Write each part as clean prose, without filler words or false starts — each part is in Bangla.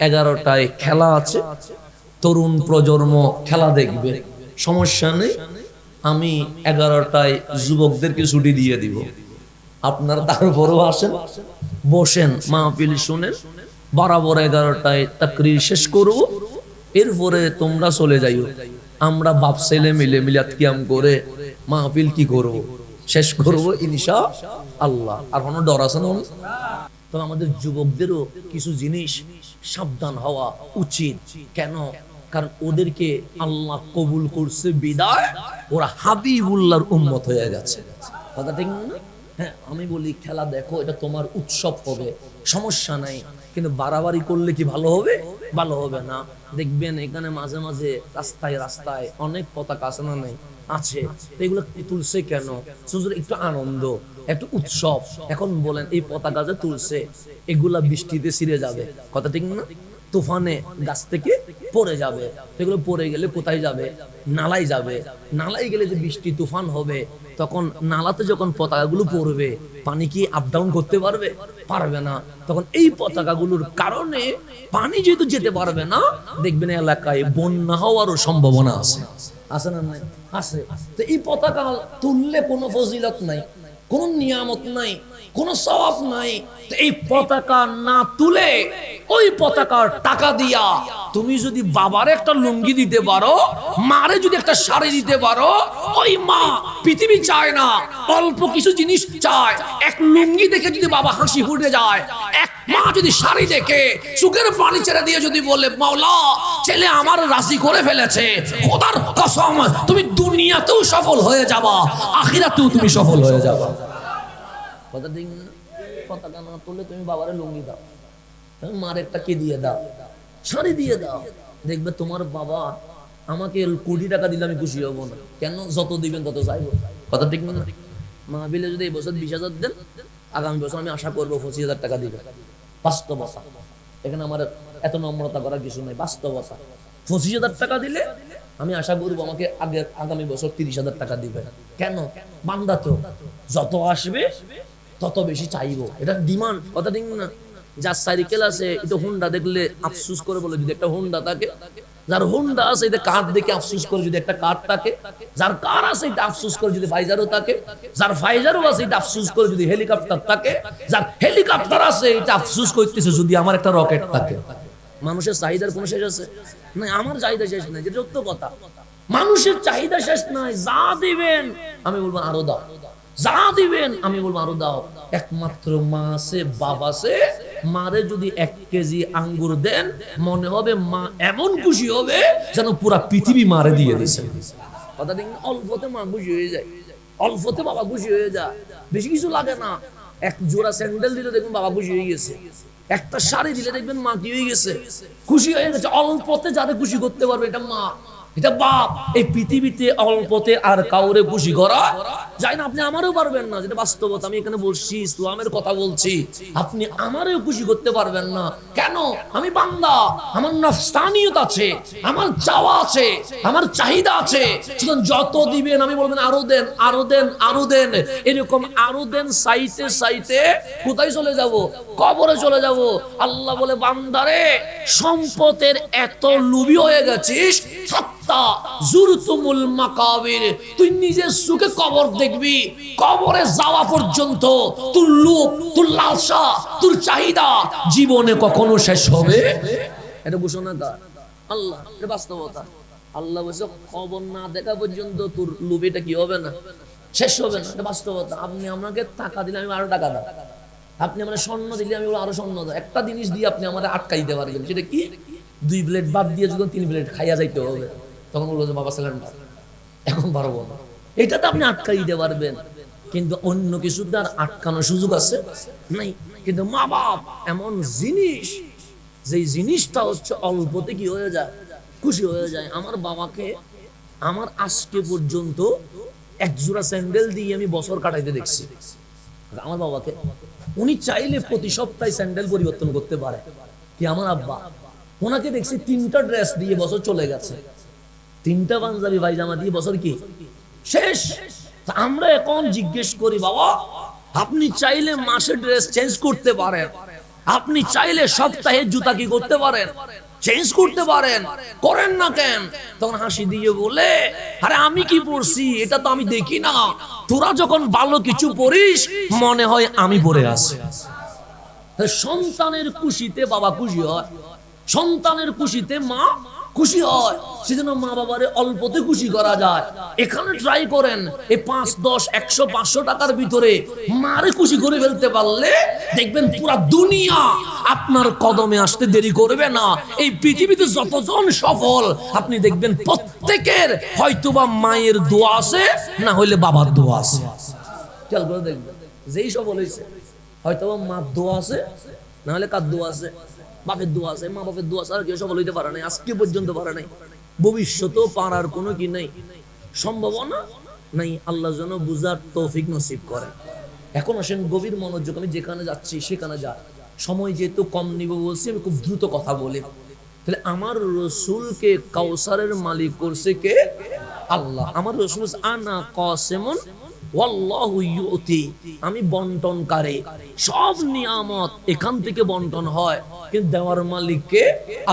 11টায় খেলা আছে, তরুণ প্রজন্ম খেলা দেখবে, সমস্যা নেই। আমি 11টায় যুবকদেরকে ছুটি দিয়ে দিব। আপনারা তারপরেও আসেন, বসেন, মাহফিল শুনেন। বরাবর 11টায় তাকরীর শেষ করব, এরপরে তোমরা চলে যাইও। আমরা বাপ ছেলে মিলে মিলাদ কিয়াম করে মাহফিল কি করব, শেষ করব ইনশাআল্লাহ। আর কোনো ডর আছে না? তো আমাদের যুবকদেরও কিছু জিনিস সাবধান হওয়া উচিত। কেন? কারণ ওদেরকে আল্লাহ কবুল করছে বিদায় ওরা হাবিবুল্লাহর উম্মত হয়ে গেছে। কথা ঠিক না? হ্যাঁ, আমি বলি খেলা দেখো, এটা তোমার উৎসব হবে, সমস্যা নাই, কিন্তু বাড়াবাড়ি করলে কি ভালো হবে? ভালো হবে না। দেখবেন এখানে মাঝে মাঝে রাস্তায় রাস্তায় অনেক পতাকা আছে না? নাই আছে। এগুলো তুলছে কেন? শুধু একটু আনন্দ, একটু উৎসব। এখন বলেন এই পতাকা যে তুলছে, এগুলা বৃষ্টিতে ছিঁড়ে যাবে, কথা ঠিক না? তুফানে গাছ থেকে পড়ে যাবে, সেগুলো পড়ে গেলে কোথায় যাবে? নালায় যাবে। নালায় গেলে যে বৃষ্টি তুফান হবে, তখন নালাতে যখন পতাকাগুলো পড়বে, পানি কি আপ ডাউন করতে পারবে? পারবে না। তখন এই পতাকাগুলোর কারণে পানি যেহেতু যেতে পারবে না, দেখবেন এলাকায় বন্যা হওয়ারও সম্ভাবনা আছে। আছে না? নাই আছে। তো এই পতাকা তুললে কোনো ফজিলত নাই, কোন নিয়ামত নাই, কোন সওয়াব নাই। তো এই পতাকা না তুলে ওই পতাকার টাকা দিয়া তুমি যদি বাবার একটা লুঙ্গি দিতে পারো, মারে যদি একটা শাড়ি দিতে পারো, ওই মা পৃথিবী চায় না, অল্প কিছু জিনিস চায়। এক লুঙ্গি দেখে যদি বাবা হাসি ফুটে যায়, এক মা যদি শাড়ি দেখে চোখের পানি ছেড়ে দিয়ে যদি বলে, মাওলা ছেলে আমার রাজি করে ফেলেছে, খোদার কসম তুমি দুনিয়াতেও সফল হয়ে যাবা, আখিরাতেও তুমি সফল হয়ে যাবা। কথা দিন না? পতাকা না তুললে তুমি বাবারে লুঙ্গি দাও, মার একটা কে দিয়ে দাও, শাড়ি দিয়ে দাও, দেখবে তোমার বাবা আমাকে কোটি টাকা দিলে আমি খুশি হবো না। কেন? যত দিবেন তত চাইবো। কথা ঠিক না? মাহফিলে যদি এই বছর 20,000 দেন, আগামী বছর আমি আশা করবো 25,000 টাকা দিবেন। বাস্তবতা, এখানে আমার এত নম্রতা করার কিছু নেই, বাস্তবতা। 25,000 টাকা দিলে আমি আশা করবো আমাকে আগামী বছর 30,000 টাকা দিবেন। কেন? বান্দা তো যত আসবে তত বেশি চাইবো, এটা ডিমান্ড। কথা ঠিক না? যার সাইকেল আছে এটা হুন্ডা দেখলে আফসোস করে বলে যদি একটা হুন্ডা থাকে, যার হুন্ডা আছে এটা কার দেখে আফসোস করে যদি একটা কার থাকে, যার কার আছে এটা আফসোস করে যদি ফাইজারও থাকে, যার ফাইজারও আছে এটা আফসোস করে যদি হেলিকপ্টার থাকে, যার হেলিকপ্টার আছে এটা আফসোস করতেছে যদি আমার একটা রকেট থাকে। মানুষের চাহিদার কোনো শেষ আছে? না, আমার চাহিদা শেষ নাই, যেটা সত্য কথা। মানুষের চাহিদা শেষ নাই। যা দিবেন আমি বলবো আরো দাও, যা দিবেন আমি বলবো আরো দাও। একমাত্র মা আছে, বাবা আছে, মারে যদি 1 কেজি আঙ্গুর দেন, মনে হবে মা এমন খুশি হবে যেন পুরা পৃথিবী মারে দিয়ে দিয়েছে। কথা ঠিক না? অল্পতে মা খুশি হয়ে যায়, অল্পতে বাবা খুশি হয়ে যায়, বেশি কিছু লাগে না। এক জোড়া স্যান্ডেল দিলে দেখবেন বাবা খুশি হয়ে গেছে, একটা শাড়ি দিলে দেখবেন মা কি হয়ে গেছে, খুশি হয়ে গেছে। অল্পতে যাদের খুশি করতে পারবে এটা মা, এটা বাপ। এই পৃথিবীতে অল্পতে আর কাউরে খুশি করা যায় না। আপনি আমারও পারবেন না, যেটা বাস্তবতা। আমি এখানে বলছি, ইসলামের কথা বলছি, আপনি আমারও খুশি করতে পারবেন না। কেন? আমি বান্দা, আমার নফসানিয়ত আছে, আমার চাওয়া আছে, আমার চাহিদা আছে। যত দিবেন আমি বলবেন আরো দেন, আরো দেন, আরো দেন। এরকম আরো দেন সাইতে সাইতে কোথায় চলে যাব? কবরে চলে যাব। আল্লাহ বলে, বান্দারে সম্পদের এত লোভী হয়ে গেছিস, তুই নিজের চোখে কবর দেখবি, কবরে যাওয়া পর্যন্ত তোর লোভ, তোর লালসা, তোর চাহিদা জীবনে কখনো শেষ হবে? এটা ঘোষণা কার? আল্লাহ, এটা বাস্তবতা। আল্লাহ বলছে কবর না দেখা পর্যন্ত তোর লোভ এটা কি হবে না, শেষ হবে না। এটা বাস্তবতা। আপনি আমাকে টাকা দিলে আমি আরো টাকা দাও, আপনি আমার স্বর্ণ দিলে আমি আরো স্বর্ণ দাও। একটা জিনিস দিয়ে আপনি আমার আটকাই দিতে পারবেন, সেটা কি? 2 প্লেট ভাত দিয়ে যখন 3 প্লেট খাইয়া যাইতে হবে, তখন বলবো যে বাবা সিলিন্ডার এখন পারবো না। এটাতে আপনি আটকাই দিতে পারবেন, কিন্তু অন্য কিছু তার আটকানোর সুযোগ আছে নাই। কিন্তু মা বাপ এমন জিনিস, যে জিনিসটা হচ্ছে অল্পতে কি হয়ে যায়, খুশি হয়ে যায়। আমার বাবাকে আমার আজকে পর্যন্ত 1 জোড়া স্যান্ডেল দিয়ে আমি বছর কাটাইতে দেখছি। আমার বাবাকে উনি চাইলে প্রতি সপ্তাহে স্যান্ডেল পরিবর্তন করতে পারে। কি আমার আব্বা, ওনাকে দেখছি 3টা ড্রেস দিয়ে বছর চলে গেছে, 3টা পাঞ্জাবি পায়জামা দিয়ে বছর কি শেষ। আমরা এখন জিজ্ঞেস করি, বাবা আপনি চাইলে মাসে ড্রেস চেঞ্জ করতে পারেন, আপনি চাইলে সপ্তাহে জুতা কি করতে পারেন, চেঞ্জ করতে পারেন, করেন না কেন? তখন হাসি দিয়ে বলে, আরে আমি কি পড়ছি এটা তো আমি দেখি না, তোরা যখন ভালো কিছু পড়িস মনে হয় আমি পড়ে আছি। সন্তানের খুশিতে বাবা খুশি হয়, সন্তানের খুশিতে মা খুশি হয়, সেজন্য মা বাবারে অল্পতে খুশি করা যায়। এখানে ট্রাই করেন, এই 5, 10, 100, 500 টাকার ভিতরে মারে খুশি করে ফেলতে পারলে দেখবেন পুরা দুনিয়া আপনার কদমে আসতে দেরি করবে না। এই পৃথিবীতে যতজন সফল আপনি দেখবেন প্রত্যেকের হয়তোবা মায়ের দোয়া আছে, না হইলে বাবার দোয়া আছে। খেয়াল করে দেখবেন, যেই সফল হয়েছে হয়তোবা মার দোয়া আছে, না হলে কার দোয়া আছে, বাপের দোয়া আছে। মা বাপের দোয়া আছে, আর কেউ সফল হইতে পারে নাই, আজকে পর্যন্ত পারে নাই, ভবিষ্যতেও পারার কোনো কি নাই, সম্ভাবনা নাই। আল্লাহ যেন বুঝার তৌফিক নসিব করে। এখন আসেন গভীর মনোযোগ, আমি যেখানে যাচ্ছি সেখানে যা, সময় যেহেতু কম নিব বলছি, আমি খুব দ্রুত কথা বলি। তাহলে আমার রসুলকে কাউসারের মালিক করছে কে? আল্লাহ। আমার রসুল আনা কাসিমুন ওয়াল্লাহু ইউতি, আমি বন্টনকারী, সব নিয়ামত এখান থেকে বন্টন হয়, কিন্তু দেওয়ার মালিক কে?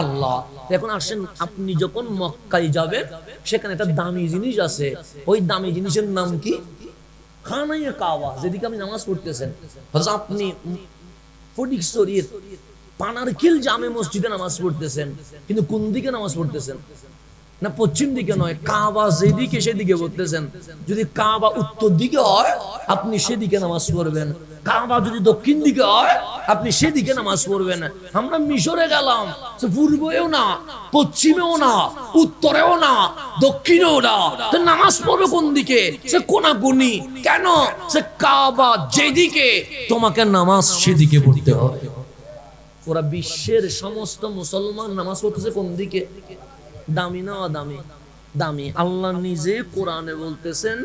আল্লাহ। এখন আসেন, আপনি যখন মক্কায় যাবেন সেখানে একটা দামি জিনিস আছে, ওই দামি জিনিসের নাম কি? খানায়ে কাবা। যেদিকে আপনি নামাজ পড়তেছেন, আপনি ফটিকছড়ির পানারকিল জামে মসজিদে নামাজ পড়তেছেন, কিন্তু কোন দিকে নামাজ পড়তেছেন? না পশ্চিম দিকে নয়, কাবা যেদিকে সেদিকে পড়তেছেন। যদি কাবা উত্তর দিকে হয় আপনি সেদিকে নামাজ পড়বেন, কাবা যদি দক্ষিণ দিকে হয় আপনি সেদিকে নামাজ পড়বেন। আমরা মিশরে গেলাম, পূর্বেও না, পশ্চিমেও না, উত্তরেও না, দক্ষিণেও না, নামাজ পড়বে কোন দিকে? সে কোনাকুনি। কেন? সে কাবা যেদিকে, তোমাকে নামাজ সেদিকে পড়তে হবে। ওরা বিশ্বের সমস্ত মুসলমান নামাজ পড়তেছে কোন দিকে? দামি না অদামি? দামি। আল্লাহ নিজে কোরআনে বলতেছেন,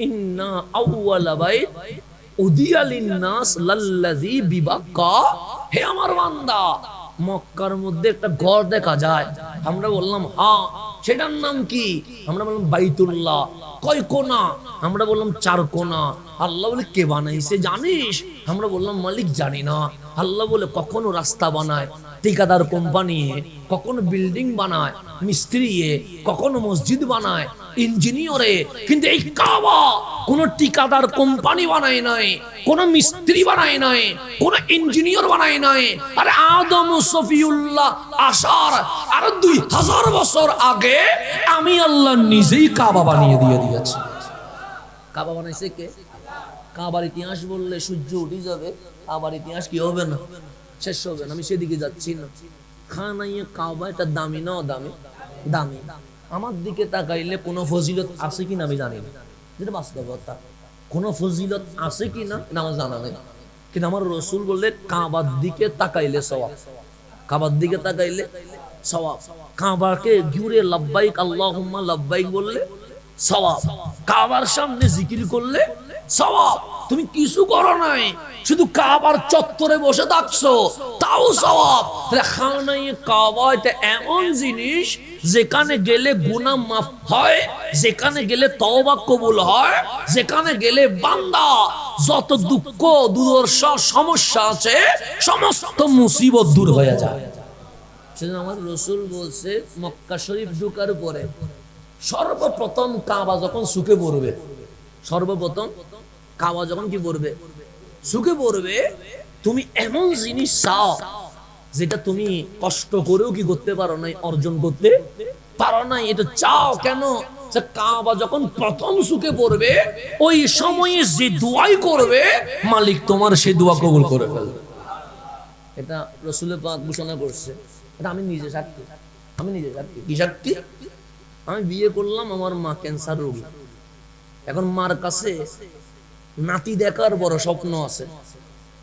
ইন্না আউওয়ালা বাইত উদিয়া লিন-নাস লাল্লাযী বিবাক্কা। হে আমার বান্দা, মক্কার মধ্যে একটা ঘর দেখা যায়। আমরা বললাম হ্যাঁ, সেটার নাম কি? আমরা বললাম বাইতুল্লাহ। কয় কোনা? আমরা বললাম 4 কোনা। আল্লাহ বলে কে বানাইছে জানিস? আমরা বললাম মালিক জানি না। আল্লাহ বলে কখনো রাস্তা বানায় ঠিকাদার কোম্পানি, কখনো বিল্ডিং বানায় মিস্ত্রি, কখনো মসজিদ বানায় ইঞ্জিনিয়ারে, কিন্তু এই কাবা কোন ঠিকাদার কোম্পানি বানায় নাই, কোন মিস্ত্রি বানায় নাই, কোন ইঞ্জিনিয়ার বানায় নাই। আরে আদম সফিউল্লাহ আসার আর 2000 বছর আগে আমি আল্লাহ নিজেই কাবা বানিয়ে দিয়ে দিয়েছি। কাবা বানাইছে কে? কাবার ইতিহাস বললে সূর্য উঠে যাবে, কাবার ইতিহাস কি হবে না, শেষ হবে না। আমি সেদিকে যাচ্ছি না। খানায়ে কাবা এটা দামি না দামি? দামি। আমার দিকে তাকাইলে কোনো ফজিলত আছে কিনা আমি জানি না, যেটা বাস্তবতা। কোনো ফজিলত আছে কিনা এটা আমার জানা নেই, কিন্তু আমার রসুল বললে কাবার দিকে তাকাইলে সওয়াব, কাবার দিকে তাকাইলে সওয়াব। কাবাকে ঘুরে লাব্বাইক আল্লাহুম্মা লাব্বাইক বললে সওয়াব, কাবার সামনে জিকির করলে সওয়াব। তুমি কিছু করো নাই, শুধু কাবার চত্বরে বসে থাকছো, তাও সওয়াব। তাহলে খানায়ে কাবা এটা এমন জিনিস যেখানে গেলে গুনাহ মাফ হয়, যেখানে গেলে তওবা কবুল হয়, যেখানে গেলে বান্দা যত দুঃখ দুর্দশা সমস্যা আছে সমস্ত মুসিবত দূর হয়ে যায়। সেজন্য আমার রাসূল বলছে, মক্কা শরীফ ঢোকার পরে সর্বপ্রথম কাবা যখন সুখে পড়বে, সর্বপ্রথম কাবা যখন কি পড়বে, সুখে পড়বে, তুমি এমন জিনিস চাও যেটা তুমি কষ্ট করেও কি করতে পারো নাই, অর্জন করতে পারো নাই, এটা চাও। কেন? কাবা যখন প্রথম সুখে পড়বে ওই সময়ে যে দোয়াই করবে মালিক তোমার সেই দোয়া কবুল করে ফেলবে। এটা রাসূলের পাক ঘোষণা করছে, এটা আমি নিজে সাক্ষী, আমি নিজে সাক্ষী। কি সাক্ষী? আমি বিয়ে করলাম, আমার মা ক্যান্সার রোগী। এখন মার কাছে নাতি দেখার বড় স্বপ্ন আছে।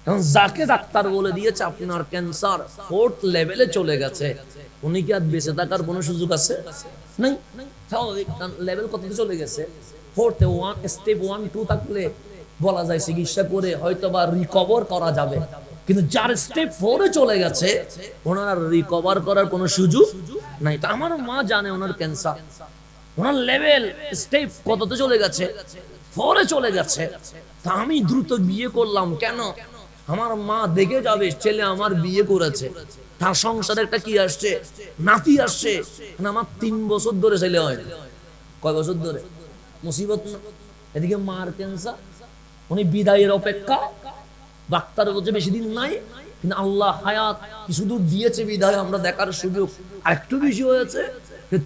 এখন যাকে ডাক্তার বলে দিয়েছে আপনার ক্যান্সার 4th লেভেলে চলে গেছে, উনি কি আর বেঁচে থাকার কোনো সুযোগ আছে? নাই। স্বাভাবিক, লেভেল কততে চলে গেছে? 4th এ 1 স্টেপ 1 2 থাকলে বলা যায় চিকিৎসা করে হয়তো বা রিকভার করা যাবে, কিন্তু যার স্টেপ 4 এ চলে গেছে ওনার আর রিকভার করার কোনো সুযোগ নাই। তো আমার মা জানে ওনার ক্যান্সার, ওনার লেভেল স্টেপ কততে চলে গেছে? 4 এ চলে গেছে। তা আমি দ্রুত বিয়ে করলাম। কেন? আমার মা দেখে যাবে ছেলে আমার বিয়ে করেছে, তার সংসারে একটা কি আসছে, নাতি আসছে। আমার 3 বছর ধরে ছেলে হয় না। কয় বছর ধরে? মুসিবত না? এদিকে মার ক্যান্সার, উনি বিদায়ের অপেক্ষা, ডাক্তার বলছে বেশি দিন নাই, কিন্তু আল্লাহ হায়াত কিছু দূর দিয়েছে বিদায় আমরা দেখার সুযোগ আরেকটু বেশি হয়েছে।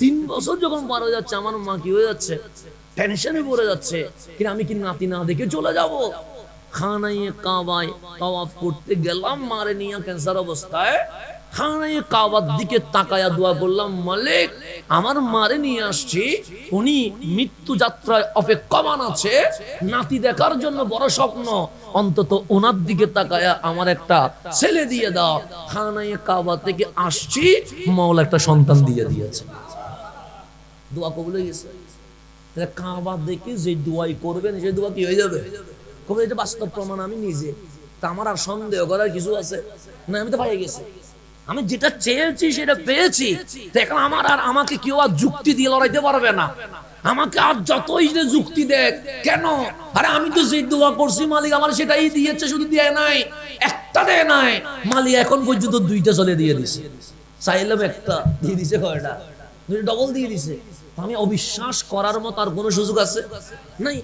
3 বছর যখন পার হয়ে যাচ্ছে, আমার মা কি হয়ে যাচ্ছে, টেনশনে পড়ে যাচ্ছে, কিন্তু আমি কি নাতি না দেখে চলে যাব? খানায়ে কাবায় তাওয়াফ করতে গেলাম মারে নিয়ে ক্যান্সার অবস্থায়, খানায়ে কাবার দিকে তাকায়া দোয়া করলাম, মালিক আমার মারে নিয়ে আসছি, উনি মৃত্যু যাত্রায় অপেক্ষমান আছে, নাতি দেখার জন্য বড় স্বপ্ন, অন্তত ওনার দিকে তাকায়া আমার একটা ছেলে দিয়ে দাও। খানায়ে কাবা থেকে আসছি, মাওলা একটা সন্তান দিয়ে দিয়েছে। দোয়া কবুল হয়ে গেছে। কাবা দেখে যে দোয়াই করবেন সেই দোয়া কি হয়ে যাবে? কবে? এটা বাস্তব প্রমাণ আমি নিজে। তা আমার আর সন্দেহ করার কিছু আছে না? আমি তো পেয়ে গেছি, আমি যেটা চেয়েছি সেটা পেয়েছি। এখন আমার আর আমাকে কেউ আর যুক্তি দিয়ে লড়াইতে পারবে না। আমাকে আর যতই যে যুক্তি দেখ কেন, আরে আমি তো যে দোয়া করছি মালিক আমার সেটাই দিয়েছে, শুধু দিয়ে নাই, একটা দেয় নাই। মালিক এখন পর্যন্ত 2টা চলে দিয়ে দিছে, চাইলাম একটা দিয়ে দিছে, কয়টা? 2টা ডবল দিয়ে দিছে। আমি অবিশ্বাস করার মতো আর কোনো সুযোগ আছে নাই।